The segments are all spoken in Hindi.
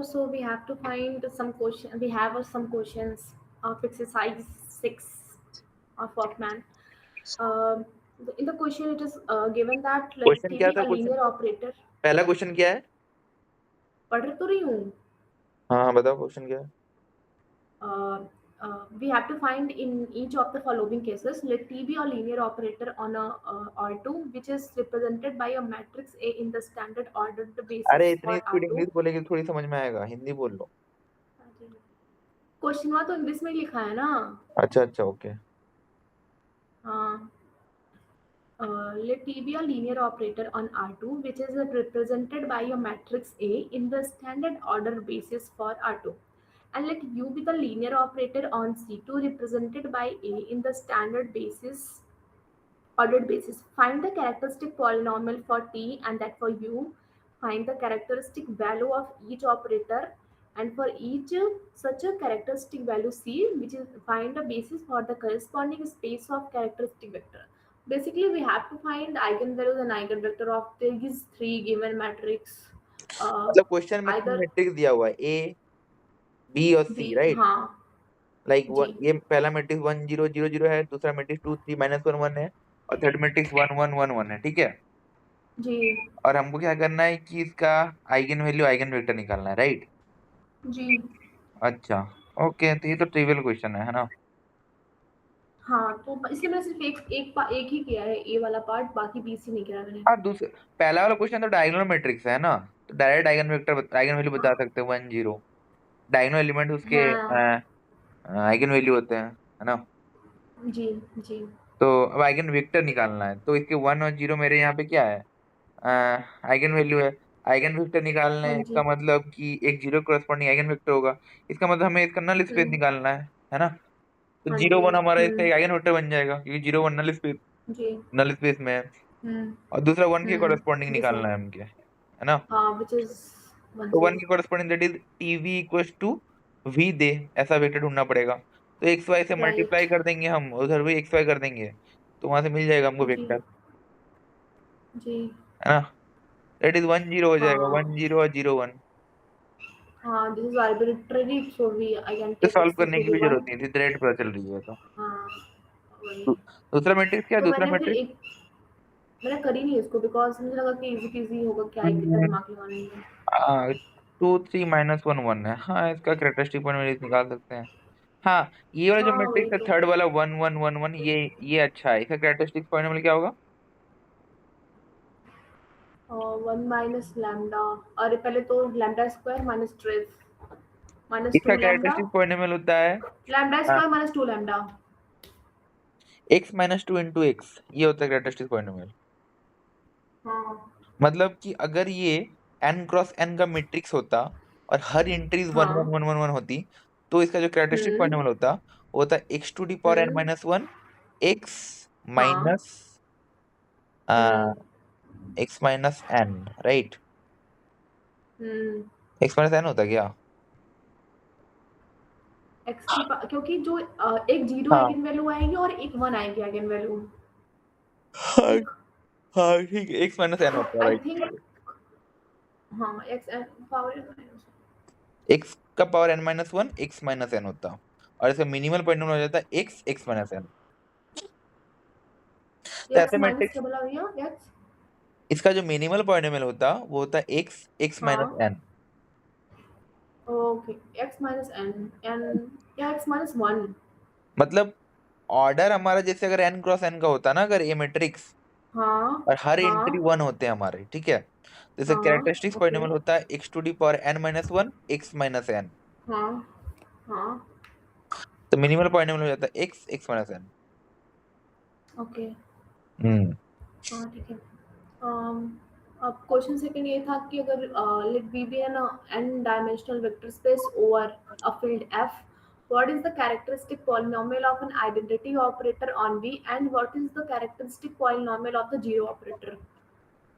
so we have to find some question. We have some questions of exercise 6 of Workman. Um in the question, it is given that let question T क्या be था? a question linear operator. पहला क्वेश्चन क्या है? पढ़ तो रही हूँ. हाँ हाँ, बताओ क्वेश्चन क्या है? Uh, we have to find in each of the following cases, let T be a linear operator on a R2 which is represented by a matrix A in the standard ordered अरे basis इतनी for स्पीड R2. इंग्लिश बोलेगी तो थोड़ी समझ में आएगा, हिंदी बोल लो। क्वेश्चन हुआ तो इंग्लिश में ही लिखा है ना. अच्छा अच्छा, ओके। हाँ. Let T be a linear operator on R2 which is represented by a matrix A in the standard order basis for R2. And let U be the linear operator on C2 represented by A in the standard basis ordered basis. Find the characteristic polynomial for T and that for U. Find the characteristic value of each operator and for each such a characteristic value C, which is find a basis for the corresponding space of characteristic vector. Basically, we have to find eigenvalues and eigenvector of these three given matrix. मतलब क्वेश्चन में तीन Either मैट्रिक्स दिया हुआ है, ए बी और सी, B, राइट? हाँ लाइक जी ये पहला मैट्रिक्स 1 0 0 0 है, दूसरा मैट्रिक्स 2 3 -1 1 है, और थर्ड मैट्रिक्स 1 1 1 1 है, ठीक है? जी और हमको क्या करना है कि इसका आइगन वैल्यू आइगन वेक्टर निकालना है, राइट? जी. अच्छा, ओके, तो ये तो ट्रिवियल क्वेश्चन है ना? हाँ, तो इसलिए मैंने सिर्फ एक ही किया है ए वाला पार्ट, बाकी बी सी नहीं किया मैंने. हाँ, दूसरा पहला वाला क्वेश्चन तो डायगोनल मैट्रिक्स है ना, तो direct eigen vector eigen value बता हाँ सकते हैं 1 0। डायगोनल एलिमेंट उसके हाँ आइगन वैल्यू होते हैं, है ना? जी जी. तो अब आइगन वेक्टर निकालना है, तो इसके 1 और 0 मेरे यहाँ पे क्या है? आइगन वैल्यू है। आइगन वेक्टर निकालना हाँ है, जी. इसका मतलब कि एक जीरो करस्पॉन्डिंग आइगन वेक्टर होगा। इसका मतलब हमें इसका नल स्पेस हुँ, निकालना है ना? तो हाँ जीरो जी. वन हमारा इसका हुँ, एक आइगन वेक्टर बन जाएगा, क्योंकि जीरो वन जी. नल स्पेस में है। हुँ, और दूसरा वन के हुँ. कॉरेस्पॉन्डिंग दिस निकालना वन. है हमके, है ना? हाँ, व्हिच इज़ तो 10. वन के corresponding that is T v equals to v दे, ऐसा वेक्टर ढूंढना पड़ेगा। तो एक्स वाई से राइट. मल्टीप्लाई कर देंगे हम, उधर भी एक्स वाई कर देंगे, तो वहां से मिल जाएगा हमको जी, वेक्टर, जी. है ना? दैट इज 1 0 हो जाएगा, हाँ, 1 0 और 0 1। हाँ, this is arbitrary, so we I can तो टेक सॉल्व एक्स करने इक्वल की टू भी जरूरत 1. नहीं थी, डायरेक्ट पता चल रही है तो। हाँ, वही. दूसरा मैट्रिक्स क्या है? तो दूसरा मैंने फिर मैट्रिक्स एक मैंने करी नहीं इसको बिकॉज़ मुझे लगा कि ईज़ी-पीज़ी होगा, क्या ही इतना दिमाग लगाना ही है. 2 3 -1 1 है। हाँ, इसका कैरेक्टरिस्टिक पॉलिनोमियल निकाल सकते हैं। हाँ, ये वाला जो हाँ, वही मैट्रिक्स है, तो. थर्ड वाला 1 1 1 1, ये अच्छा है। इसका कैरेक्टरिस्टिक पॉलिनोमियल क्या होगा? 1 माइनस लैम्ब्डा. अरे पहले तो लैम्ब्डा स्क्वायर माइनस 12 माइनस इसका 2 लैम्ब्डा. कैरेक्टरिस्टिक पॉलिनोमियल होता है lambda square minus 2 lambda. x - 2 * x, ये होता है कैरेक्टरिस्टिक पॉलिनोमियल। हाँ, मतलब कि अगर ये n क्रॉस n का मैट्रिक्स होता और हर एंट्रीज 1 1 हाँ. 1 1 1 होती, तो इसका जो कैरेक्टरिस्टिक हुँ, पॉलिनोमियल होता, वो होता x to the power n हुँ. - 1 x हाँ. माइनस हुँ, x माइनस n, राइट? हुँ. x माइनस n होता क्या? एक्स की क्योंकि जो एक 0 हाँ आइगन वैल्यू आएगी और एक 1 आएगी आइगन वैल्यू. हाँ ठीक. हाँ, ठीक है, x माइनस n होता है, आई राइट? थिंक. हाँ, x n power minus. x का पावर n - 1 x माइनस n होता, और इसका मिनिमल पॉलिनोमियल हो जाता है x माइनस n। तो एक्स ऐसे माइनस मैट्रिक्स, क्या बोला भैया? एक्स. इसका जो मिनिमल पॉलिनोमियल होता, वो होता है x माइनस हाँ. n। Okay. X minus n n या एक्स माइनस 1. मतलब ऑर्डर हमारा जैसे अगर n क्रॉस n का होता ना, अगर ये मैट्रिक्स, हाँ, और हर एंट्री हाँ, 1 होते हैं हमारे, ठीक है? तो इसका हाँ. Characteristics okay. पॉलिनोमियल होता है x to the power n - 1 x minus n। हाँ, हाँ. तो मिनिमल पॉलिनोमियल हो जाता है x माइनस n। ओके. हम्म हाँ, ठीक है. अब क्वेश्चन सेकंड ये था कि अगर let B B N N dimensional vector space over a field F, what is the characteristic polynomial of an identity operator on V and what is the characteristic polynomial of the zero operator.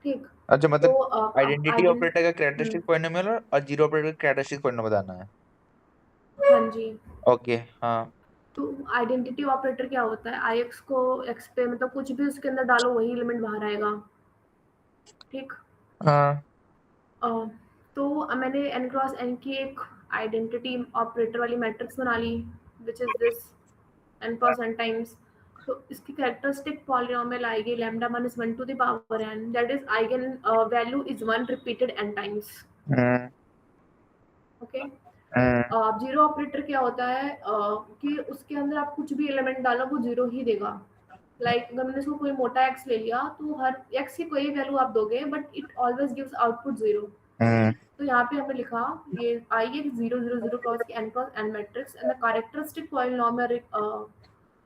ठीक. अच्छा, तो मतलब अब आइडेंटिटी ऑपरेटर का हम्म, कैरेक्टरिस्टिक पॉलिनोमियल और जीरो ऑपरेटर का कैरेक्टरिस्टिक पॉलिनोमियल बताना है। हाँ जी. ओके, हाँ तो आइडेंटिटी ऑपरेटर क्या होता है? आई एक्स को एक्स पे मतलब कुछ भी उसके अंदर डालो वही एलिमेंट बाहर आएगा. ठीक. हाँ तो मैंने n क्रॉस n की एक आइडेंटिटी ऑपरेटर वाली मैट्रिक्स बना ली, which is this n cross n times. तो इसकी कैरेक्टरिस्टिक पॉलिनोमियल आएगी lambda minus one to the power n, that is eigenvalue is one repeated n times. Hmm okay. हम्म अब जीरो ऑपरेटर क्या होता है, कि उसके अंदर आप कुछ भी एलिमेंट डालो वो जीरो ही देगा। लाइक अगर मैंने इसको कोई मोटा एक्स ले लिया तो हर एक्स की कोई वैल्यू आप दोगे but it always gives output zero. हम्म तो यहाँ पे हमने लिखा ये आई है जीरो जीरो जीरो क्रॉस की n cross n matrix and the characteristic polynomial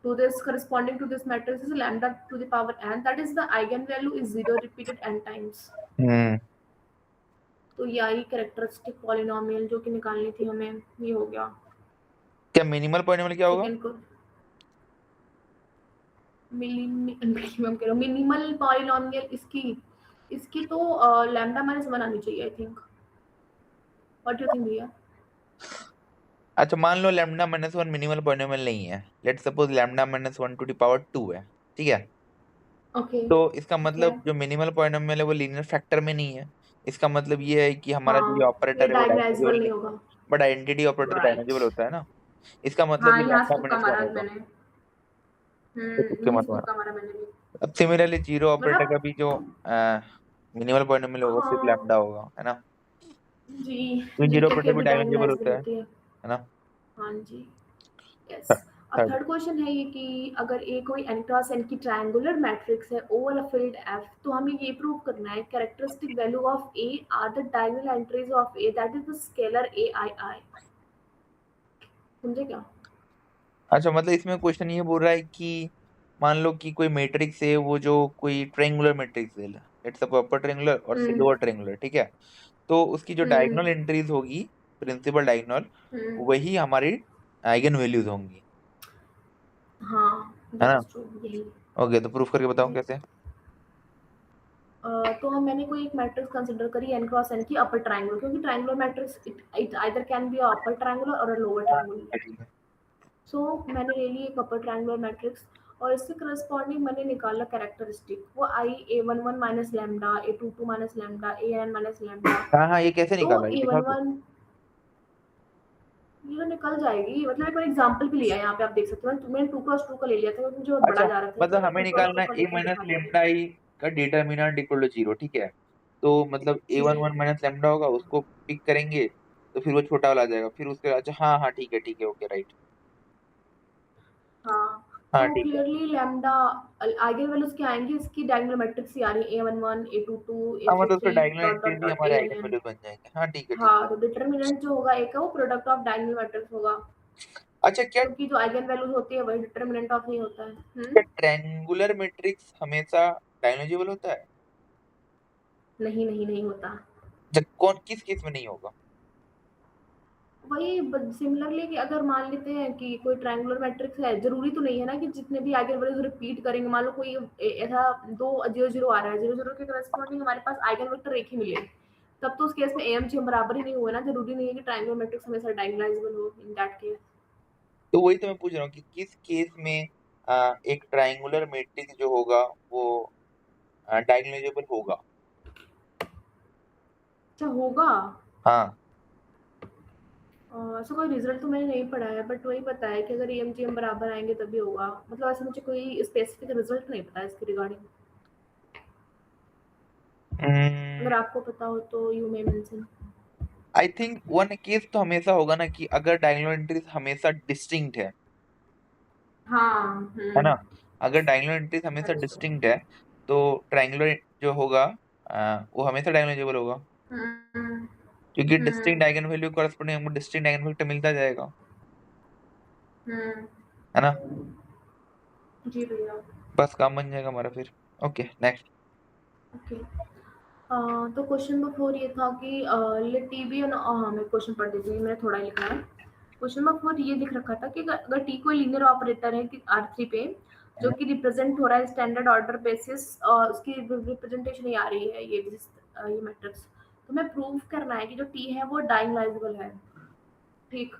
to this corresponding to this matrix is lambda to the power n, that is the eigenvalue is zero repeated n times। हम्म। तो यही कैरेक्टरिस्टिक पॉलिनोमियल जो कि निकालनी थी हमें, ये हो गया। क्या मिनिमल पॉलिनोमियल क्या होगा? सेकंड को मिनिमम कह रहा हूँ, मिनिमल पॉलिनोमियल इसकी इसकी तो लैम्डा माइनस वन आनी चाहिए I think. What you think भैया? अच्छा, मान लो lambda minus one minimal polynomial नहीं है, let suppose lambda minus one to the power two है, ठीक है? ओके। तो इसका ठीक है। मतलब जो मिनिमल पॉलिनोमियल है वो लीनियर फैक्टर में नहीं है। इसका मतलब ये है कि हमारा जो ये हाँ, ये ऑपरेटर है वो डायगोनल डायगोनाइजेबल नहीं नहीं, होगा। But identity operator right. Diagonal होता है ना। इसका मतलब हाँ, ये यहाँ से लैम्डा तुक्का माइनस वन मारा होगा। मैंने। तो तुक्के यहीं मत से मारो। तुक्का मारा मैंने भी। अब सिमिलरली जीरो ऑपरेटर का मतलब भी जो मिनिमल पॉलिनोमियल होगा सिर्फ हाँ लैम्डा होगा, है ना? जी। तो जीरो जीके ऑपरेटर के भी भी डायगोनल डायगोनाइजेबल होता है होती है। है ना? हाँ जी। यस। अब थर्ड। थर्ड क्वेश्चन है ये कि अगर ए कोई n क्रॉस n की ट्रायंगुलर मैट्रिक्स है ओवर अ फील्ड f, तो हमें ये प्रूव करना है characteristic value of a are the diagonal entries of a, that is the scalar a i i। समझे क्या? अच्छा, मतलब इसमें क्वेश्चन ये बोल रहा है कि मान लो कि कोई मैट्रिक्स है, वो जो कोई ट्रायंगुलर मैट्रिक्स है, इट्स अ अपर ट्रायंगुलर और हम्म लोअर ट्रायंगुलर, ठीक है? तो उसकी जो हम्म डायगोनल एंट्रीज होगी, प्रिंसिपल डायगोनल, हम्म। वही हमारी आइगन वैल्यूज होंगी, हाँ, है दैट ना? इज ट्रू, यही। ओके, तो प्रूफ करके बताओ जी। कैसे। तो हम मैंने कोई एक मैट्रिक्स कंसीडर करी n क्रॉस n की अपर ट्रायंगुलर, क्योंकि triangular matrix it either can be upper triangular और अ लोअर हाँ, ट्रायंगुलर। ठीक है। सो मैंने ले ली एक अपर ट्रायंगुलर मैट्रिक्स और इसके करस्पॉन्डिंग मैंने निकाला कैरेक्टरिस्टिक, वो I A one one minus lambda, A two two minus lambda, A n minus lambda. हाँ हाँ, ये कैसे तो निकाला, ये ए दिखाओ वन तो। वन ये तो निकल जाएगी, मतलब एक बार एग्जाम्पल भी लिया है यहाँ पे, आप देख सकते हो। मैंने टू क्रॉस टू का ले लिया था क्योंकि मुझे बहुत बड़ा अच्छा, जा रहा था, मतलब तो हमें टू क्रॉस निकालना टू है का ए लेके माइनस दिखा देती हूँ। लेमडा आई का डिटर्मिनेंट इक्वल टू जीरो, ठीक है? तो मतलब ए वन जी। वन माइनस लेमडा होगा, उसको पिक करेंगे तो फिर वो छोटा वाला आ जाएगा, फिर उसके अच्छा, हाँ हाँ, ठीक है, ओके, राइट। हाँ, हाँ, तो ठीक है। क्लियरली लैम्डा आइगन वैल्यूज क्या आएंगे, इसकी डायगोनल मैट्रिक्स ही आ रही है, A one one, A two two, A हाँ, थ्री मतलब उसका three, diagonal dot entries dot भी डॉट हमारे A n eigen n. Values बन जाएंगे। हाँ, ठीक है, ठीक है। हाँ, तो डिटर्मिनेंट जो होगा एक है वो प्रोडक्ट ऑफ डायगोनल मैट्रिक्स होगा, अच्छा, क्या क्योंकि जो आइगन वैल्यूज होती है वही डिटर्मिनेंट ऑफ ही होता है। क्या ट्रायंगुलर मैट्रिक्स हमेशा डायगोनलाइजेबल होता है? नहीं नहीं नहीं होता। जब कौन किस केस में नहीं होगा? वही सिमिलरली कि अगर मान लेते हैं कि कोई ट्रायंगुलर मैट्रिक्स है, जरूरी तो नहीं है ना कि जितने भी आइगन वैल्यूज रिपीट करेंगे। मान लो कोई ऐसा दो जीरो जीरो आ रहा है, जीरो जीरो के करस्पॉन्डिंग हमारे पास आइगन वेक्टर एक ही मिले, तब तो उस केस में एम जी बराबर ही नहीं हुए ना। जरूरी नहीं है कि ट्रायंगुलर मैट्रिक्स हमेशा डायगोनलाइजेबल हो इन दैट केस। तो वही तो मैं पूछ रहा हूँ कि किस केस में एक ट्रायंगुलर मैट्रिक्स जो होगा वो डायगोनलाइजेबल होगा। अच्छा होगा। हाँ। ऐसा कोई रिजल्ट तो मैंने नहीं पढ़ा है, बट वही पता है कि अगर एम जी एम बराबर आएंगे तभी होगा। मतलब ऐसा मुझे कोई स्पेसिफिक रिजल्ट नहीं पता है इसके रिगार्डिंग। अगर आपको पता हो तो you may mention. I think one case तो हमेशा होगा ना कि अगर डायगोनल एंट्रीज हमेशा डिस्टिंक्ट हाँ। है ना? अगर डायगोनल एंट्रीज हमेशा अच्छा। डिस्टिंक्ट है तो ट्रायंगुलर जो होगा वो हमेशा डायगोनलाइजेबल होगा, हम्म क्योंकि डिस्टिंक्ट हम्म आइगन वैल्यू करस्पॉन्डिंग हमको डिस्टिंक्ट आइगन वेक्टर मिलता जाएगा, हम्म। है ना? जी भैया। बस काम बन जाएगा हमारा फिर। Okay, next. ओके। तो क्वेश्चन नंबर फोर ये था कि लेट टी बी, हाँ मैं क्वेश्चन पढ़ देती हूँ, मैंने थोड़ा ही लिखा है। क्वेश्चन नंबर फोर ये दिख रखा था कि अगर टी कोई लीनियर ऑपरेटर है कि आर थ्री पे, जो कि रिप्रेजेंट हो रहा है स्टैंडर्ड ऑर्डर बेसिस, उसकी रिप्रेजेंटेशन ये आ रही है, ये मैट्रिक्स। तो मैं प्रूव करना है कि जो टी है वो डायगोनलाइजेबल है। ठीक।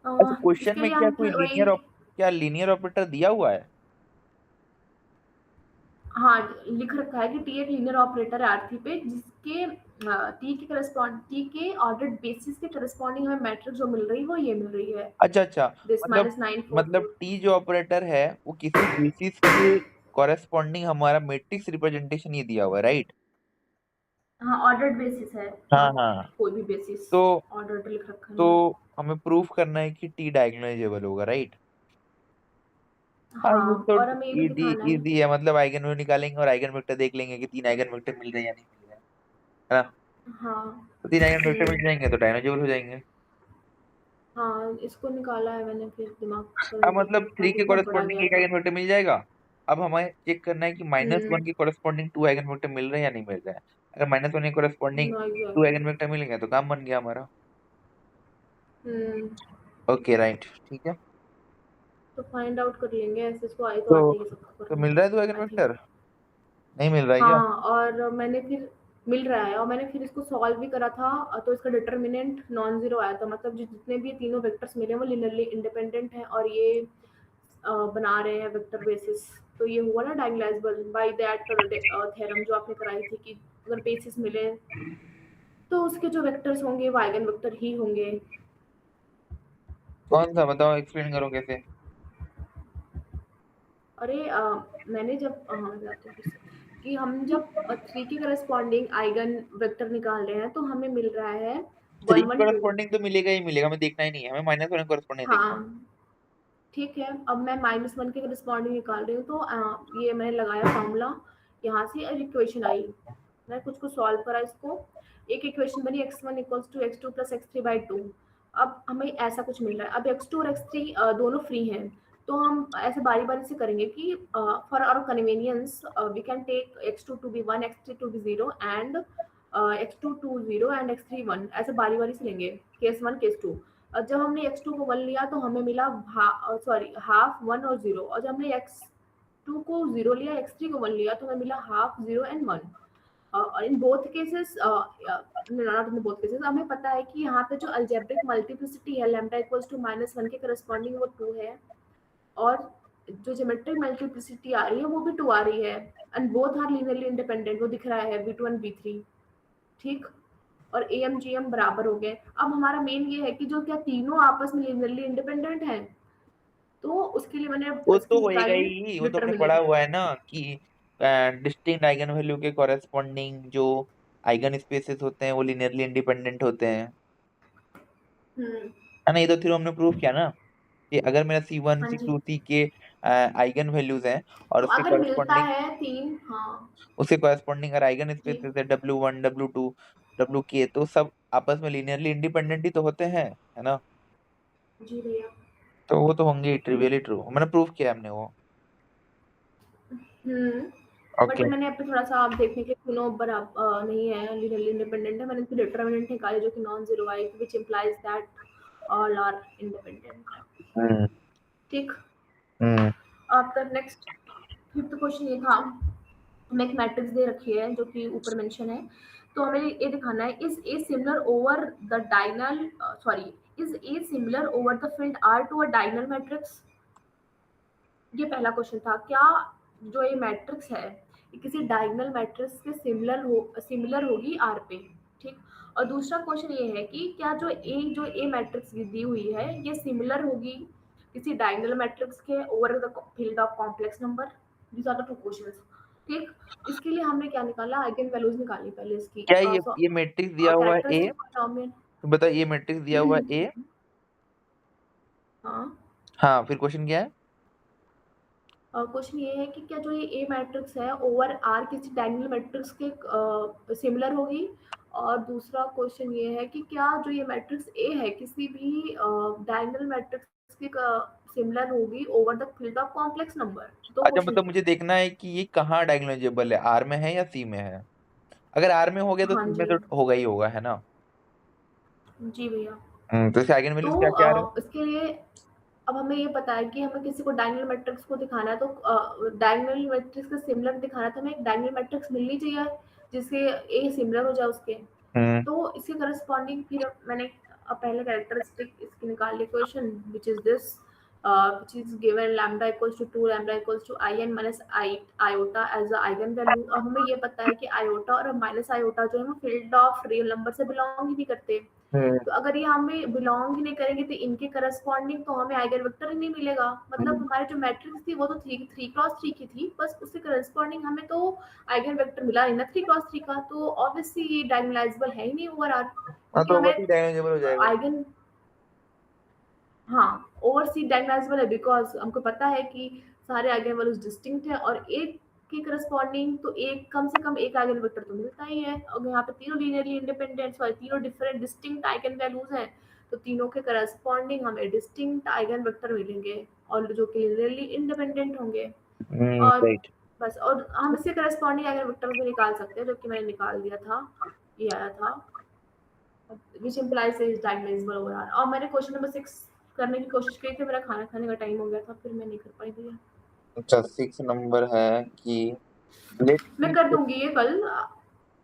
अच्छा, क्वेश्चन इसके में लिए क्या हम कोई वही। क्या लीनियर ऑपरेटर दिया हुआ है? हाँ, लिख रखा है कि टी एक लीनियर ऑपरेटर है आर थ्री पे, के टी के ऑर्डर्ड बेसिस के करस्पॉन्डिंग हमें मैट्रिक्स जो मिल रही है वो ये मिल रही है, अच्छा अच्छा, दिस मतलब माइनस नाइन फोर मतलब फोर टी जो ऑपरेटर है वो किसी बेसिस के कॉरेस्पॉन्डिंग हमारा मैट्रिक्स रिप्रेजेंटेशन ये दिया हुआ है, राइट? हाँ ऑर्डर्ड बेसिस है, हाँ नॉट हाँ। कोई भी बेसिस, तो ऑर्डर्ड लिख रखा है तो मैंने। हमें प्रूफ करना है कि टी डायगोनालाइजेबल होगा, राइट? हाँ, ये हाँ तो और हमें ये भी इजी दिखाना है। इजी है, मतलब आइगन वैल्यू निकालेंगे और आइगन वेक्टर देख लेंगे कि 3 आइगन वेक्टर मिल रहे हैं या नहीं मिल रहे हैं, है ना? हाँ। तो 3 आइगन वेक्टर मिल हम्म। जाएंगे तो डायगोनालाइजेबल हो जाएंगे। हाँ इसको निकाला है मैंने, फिर दिमाग का अब नहीं मतलब था, 3 के कितना पढ़ा कॉरेस्पॉन्डिंग गया एक था। आइगन वेक्टर मिल जाएगा। अब हमें चेक करना है कि -1 हम्म। के कॉरेस्पॉन्डिंग 2 आइगन वेक्टर मिल रहे हैं या नहीं मिल रहे हैं। अगर -1 के corresponding to exactly. Eigenvector मिल गए तो काम बन गया हमारा। हम्म। ओके राइट, ठीक है। तो फाइंड आउट कर लेंगे, ऐसे इसको आई तो तो आता ही है सबको तो करना, मिल रहा है 2 आइगन आई थिंक। वेक्टर? नहीं मिल रहा है क्या? हाँ और मैंने फिर मिल रहा है, और मैंने फिर इसको सॉल्व भी करा था, तो इसका डिटर्मिनेंट नॉन जीरो आया था, मतलब जितने भी तीनों वेक्टर्स मिले हैं वो लिनियरली इंडिपेंडेंट हैं, और ये बना रहे हैं वेक्टर बेसिस। तो ये हुआ ना डायगोनलाइजेबल बाय दैट थ्योरम जो आपने कराई थी, कि अगर बेसिस मिले तो उसके जो वेक्टर्स होंगे वो आइगन वेक्टर ही होंगे। कौन सा बताओ, एक्सप्लेन करो कैसे। अरे मैंने जब हाँ मैं बताती हूँ फिर से, कि हम जब 3 के करस्पॉन्डिंग आइगन वेक्टर निकाल रहे हैं तो हमें मिल रहा है 3 वन के वन टू। कॉरेस्पॉन्डिंग तो मिलेगा ही मिलेगा, हमें देखना ही नहीं है, हमें -1 के कॉरेस्पॉन्डिंग देखना है। हाँ ठीक है, अब मैं -1 के करस्पॉन्डिंग निकाल रही हूँ, तो ये मैंने लगाया फॉर्मूला, यहाँ से एक इक्वेशन आई, मैं कुछ को सॉल्व करा इसको, एक इक्वेशन बनी x1 equals to x2 plus x3/2। अब हमें ऐसा कुछ मिल रहा है, अब x2 और x3 दोनों फ्री हैं, तो हम ऐसे बारी बारी से करेंगे कि for our convenience we can take x2 to be 1, x3 to be 0 and x2 to 0 and x3 1, ऐसे बारी बारी से लेंगे, केस 1 केस 2। जब हमने x2 को 1 लिया तो हमें मिला सॉरी हाफ 1 और 0, और जब हमने x2 को 0 लिया, x3 को 1 लिया तो हमें मिला हाफ 0 एंड 1। और in both cases, not in both cases, हमें पता है कि यहाँ पे जो अलजेब्रिक मल्टीप्लिसिटी है लैम्डा इक्वल्स टू -1 के करस्पॉन्डिंग वो 2 है, और जो ज्योमेट्रिक मल्टीप्लिसिटी आ रही है वो भी 2 आ रही है, and both are linearly independent, वो दिख रहा है V2 एंड V3। ठीक, और एम जी एम बराबर हो गए। अब हमारा मेन ये है कि जो क्या तीनों आपस में लीनियरली इंडिपेंडेंट हैं, तो उसके लिए मैंने वो इसकी तो होएगा निकाली ही, वो तो हमने पढ़ा डिटर्मिनेंट। हुआ है ना कि डिस्टिंक्ट आइगन वैल्यू के कॉरेस्पॉन्डिंग जो आइगन स्पेसेस होते हैं वो लिनियरली इंडिपेंडेंट होते हैं, हम्म। है ना? ये तो थ्योरम हमने प्रूव किया ना कि अगर मेरा C1 हाँ जी। C2 C के आइगन वैल्यूज हैं और तो अगर मिलता है तीन, हाँ। उसके कॉरेस्पॉन्डिंग अगर आइगन जी। स्पेसेस है W1 W2 WK, तो सब आपस में लिनियरली इंडिपेंडेंट ही तो होते हैं, है ना? जी भैया। तो वो तो होंगे ही, ट्रिवियली ट्रू, मैंने प्रूव किया हमने वो। हम्म। But okay. मैंने अब थोड़ा सा आप देखने के तीनों बराबर नहीं है, लीनियरली इंडिपेंडेंट है, मैंने इसकी डिटर्मिनेंट निकाली जो कि नॉन जीरो आई, which implies that all are independent. हम्म ठीक। हम्म आपका नेक्स्ट फिफ्थ क्वेश्चन ये था, हमें एक मैट्रिक्स दे रखी है जो कि ऊपर मेंशन है, तो हमें ये दिखाना है is a similar over the diagonal sorry is a similar over the field R to a diagonal matrix. ये पहला क्वेश्चन था, क्या जो ये मैट्रिक्स है ये किसी डायगोनल मैट्रिक्स के सिमिलर होगी आर पे। ठीक, और दूसरा क्वेश्चन ये है कि क्या जो ए मैट्रिक्स दी हुई है ये सिमिलर होगी किसी डायगोनल मैट्रिक्स के over the field of complex number. These are the two questions. ठीक, इसके लिए हमने क्या निकाला, आइगन वैल्यूज निकाली पहले इसकी, क्या ये मैट्रिक्स दिया हुआ है ए? Characteristic polynomial. तो बताओ, ये मैट्रिक्स दिया हुआ है ए? हाँ। हाँ, फिर क्वेश्चन क्या है? क्वेश्चन ये है कि क्या जो ये ए मैट्रिक्स है ओवर आर किसी डायगोनल मैट्रिक्स के सिमिलर होगी, और दूसरा क्वेश्चन ये है कि क्या जो ये मैट्रिक्स ए है किसी भी डायगोनल मैट्रिक्स के सिमिलर होगी over the field of complex number. दो अच्छा, क्वेश्चन मतलब थे। मुझे देखना है कि ये कहाँ डायगोनलाइजेबल है, आर में है या सी में है? अगर आर में हो गया तो हाँ सी में जी। तो होगा ही होगा, है ना? जी भैया। तो इसके आइगन तो वैल्यूज क्या क्या आ रहे हैं? इसके लिए अब हमें ये पता है कि हमें किसी को डायगोनल मैट्रिक्स को दिखाना है, तो डायगोनल मैट्रिक्स का सिमिलर दिखाना है, तो हमें एक डायगोनल मैट्रिक्स मिलनी चाहिए जिससे ए सिमिलर हो जाए उसके। हम्म तो इसके करस्पॉन्डिंग फिर मैंने पहले कैरेक्टरिस्टिक इसकी निकाल ली, question which is this, which is given lambda equals to 2, lambda equals to I n minus iota as the eigen value। अब हमें ये पता है कि iota और माइनस iota जो है वो फील्ड ऑफ रियल नंबर से बिलोंग ही नहीं करते। तो अगर ये हमें बिलोंग ही नहीं करेंगे तो इनके करस्पॉन्डिंग तो हमें आइगन वेक्टर ही नहीं मिलेगा। मतलब हमारी जो मैट्रिक्स थी वो तो थ्री क्रॉस थ्री की थी, बस उससे करस्पॉन्डिंग हमें तो आइगन वेक्टर मिला नहीं ना थ्री क्रॉस थ्री का, तो ऑब्वियसली ये डायगोनलाइजेबल है ही नहीं ओवरऑल, हाँ, क्योंकि तो हमें ओवरसी डायगोनलाइजेबल हो जाएगा। आइगन हाँ, ओवरसी डायगोनलाइजेबल है बिकॉज़ हमको पता है कि सारे आइगन वैल्यूज डिस्टिंक्ट है और एक के करस्पॉन्डिंग तो एक कम से कम एक आइगन वेक्टर तो मिलता ही है। और यहाँ पे तीनों लीनियरली इंडिपेंडेंट सॉरी तीनों डिफरेंट डिस्टिंक्ट आइगन वैल्यूज हैं, तो तीनों के करस्पॉन्डिंग हमें डिस्टिंक्ट आइगन वेक्टर मिलेंगे और जो कि लीनियरली इंडिपेंडेंट होंगे। और राइट। बस, और हम इसके करस्पॉन्डिंग आइगन वेक्टर भी निकाल सकते हैं, जो कि मैंने निकाल दिया था, ये आया था, which implies is diagonalisable overall. और मैंने क्वेश्चन नंबर 6 करने की कोशिश की थी, मेरा खाना खाने का टाइम हो गया था, फिर मैं नहीं कर पाई थी। अच्छा, 6 नंबर है कि लेट मैं टी। कर दूंगी ये कल।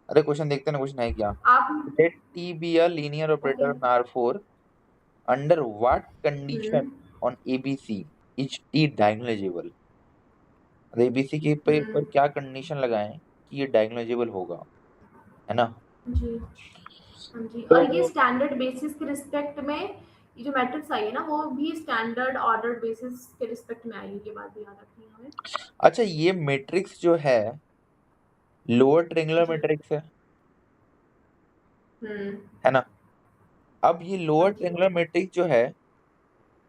अरे क्वेश्चन देखते हैं ना, क्वेश्चन है क्या। आप let T be a linear okay. Operator on R4 under what condition hmm on ABC is T diagonalizable. ABC के हम्म पर क्या कंडीशन लगाएं कि ये डायगोनलाइजेबल होगा, है ना। जी, हाँ जी। और ये तो स्टैंडर्ड बेसिस के रिस्पेक्ट में, ये जो मैट्रिक्स आई है ना वो भी स्टैंडर्ड ऑर्डर बेसिस के रिस्पेक्ट में आएगी, ये बात भी याद रखनी है हमें। अच्छा, ये मैट्रिक्स जो है लोअर ट्रायंगुलर जी। मैट्रिक्स हम्म है ना। अब ये हाँ लोअर जी। ट्रायंगुलर मैट्रिक्स जो है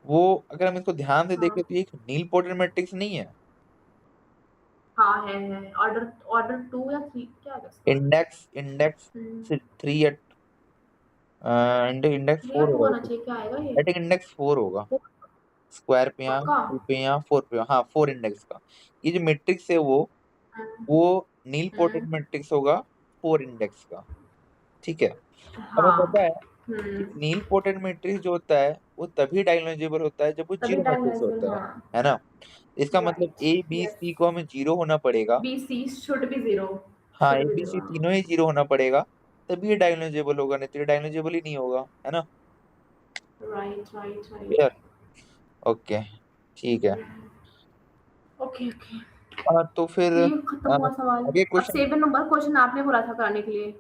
वो, अगर हम इसको ध्यान से देखें हाँ तो ये एक नील पोर्टर मैट्रिक्स नहीं है। हाँ है ऑर्डर ऑर्डर 2 या 3 क्या है इसका। इंडेक्स इंडेक्स हम्म 3 या इंडेक्स 3 या 4 2 होगा। होना चाहिए, क्या आएगा ये। आई थिंक इंडेक्स 4 होगा। स्क्वायर पे या पक्का। 2 पे या 4 पे, हाँ 4 इंडेक्स का। ये जो मैट्रिक्स है हम्म वो नील पोर्टर हम्म, मैट्रिक्स होगा 4 इंडेक्स का। ठीक है। हमें हाँ। पता है कि हम्म नील पोर्टर मैट्रिक्स जो होता है वो तभी डायगोनलाइजेबल होता है जब वो तभी जीरो मैट्रिक्स डायगोनलाइजेबल, होता हाँ। है ना। इसका मतलब right. A B yes. C को हमें जीरो होना पड़ेगा। B C should be zero. हाँ, should A B B zero, C हाँ। तीनों ही जीरो होना पड़ेगा, तभी ये डायगोनलाइजेबल होगा, नहीं तो ये डायगोनलाइजेबल ही नहीं होगा, है ना। Right right right. Clear. Okay, ठीक है। Okay okay. तो फिर तो ये खत्म हुआ सवाल। आगे अब क्वेश्चन। 7 नंबर क्वेश्चन आपने बोला था कराने के लिए।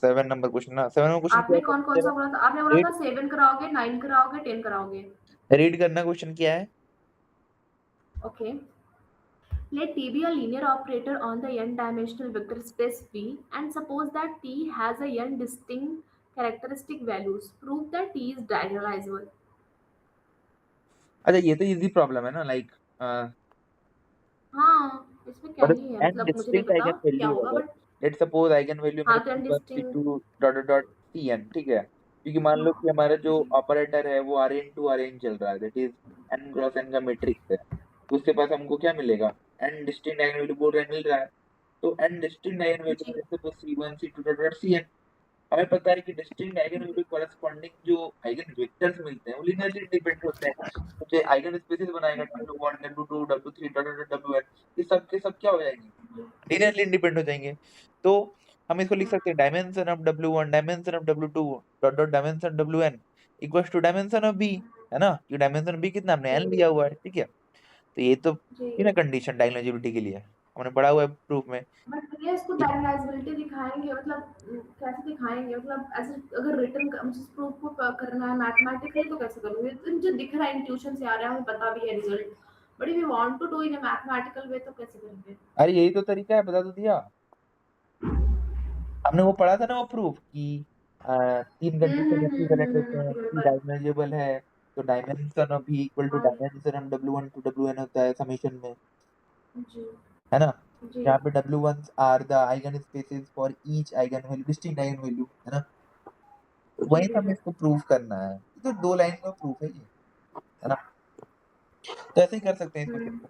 7 नंबर क्वेश्चन ना, 7 नंबर क्वेश्चन क्या आपने कौन कौन है। सा बोला था, आपने बोला था रीड 7 कराओगे, 9 कराओगे, 10 कराओगे। रीड करना क्वेश्चन क्या है। Okay. Let T be a linear operator on the n-dimensional vector space V, and suppose that T has a n distinct characteristic values. Prove that T is diagonalizable. अच्छा, ये तो इजी प्रॉब्लम है ना, लाइक हाँ, इसमें क्या मतलब ही है, n मतलब मुझे नहीं डिस्टिंक्ट पता आइगन क्या वैल्यू है, होगा like but. Let suppose eigen value मेरे हाँ, तो n पास distinct. C2 dot dot dot Cn, ठीक है। क्योंकि मान लो कि हमारा जो जी। ऑपरेटर है वो Rn टू Rn चल रहा है, that is n cross n का मैट्रिक्स है, तो उसके पास हमको क्या मिलेगा, n डिस्टिंक्ट आइगन वैल्यू बोल रहे हैं, मिल रहा है। तो n डिस्टिंक्ट आइगन वैल्यू जी। में से C1 C2 dot dot Cn, हमें पता है कि डिस्टिंक्ट आइगन वैल्यू कॉरेस्पॉन्डिंग जो आइगन वेक्टर्स मिलते हैं वो लीनियरली इंडिपेंडेंट होते हैं। तो जो आइगन स्पेसेस बनाएगा W1 W2 W3 dot dot W1, ये सब के सब क्या हो जाएंगे, लीनियरली इंडिपेंडेंट हो जाएंगे। तो हम इसको लिख सकते हैं dimension of W1 dimension of W2 dot dot dimension WN equals to dimension of B, है ना। ये डायमेंशन B कितना हमने n लिया हुआ है, ठीक है। तो ये तो जी। थी ना कंडीशन डायगोनलाइजेबिलिटी के लिए, हमने पढ़ा हुआ है प्रूफ में। बट भैया इसको डायगोनलाइजेबिलिटी दिखाएंगे मतलब कैसे दिखाएंगे, मतलब ऐसे अगर रिटर्न मुझे प्रूफ को करना है मैथमेटिकली तो कैसे करूँगी, तो जो दिख रहा है इंट्यूशन से आ रहा है हमें पता भी है result, but if you want to do in a mathematical way तो कैसे करेंगे। अरे यही तो तरीका है, बता तो दिया। हमने वो पढ़ा था ना वो प्रूफ कि तीन कंडीशन इक्विवेलेंट होते हैं, कि बिल्कुल। डायमेंजेबल है, तो डायमेंशन ऑफ भी इक्वल टू हाँ dimension of W1 to WN होता है समेशन में, जी। है ना। जी। जहाँ पे W1 are the eigen spaces for each eigen value distinct eigen value, है ना। तो जी वही हमें बिल्कुल। इसको प्रूव करना है, ये तो 2 लाइन का प्रूफ है ये, है ना। तो ऐसे ही कर सकते हैं इसको।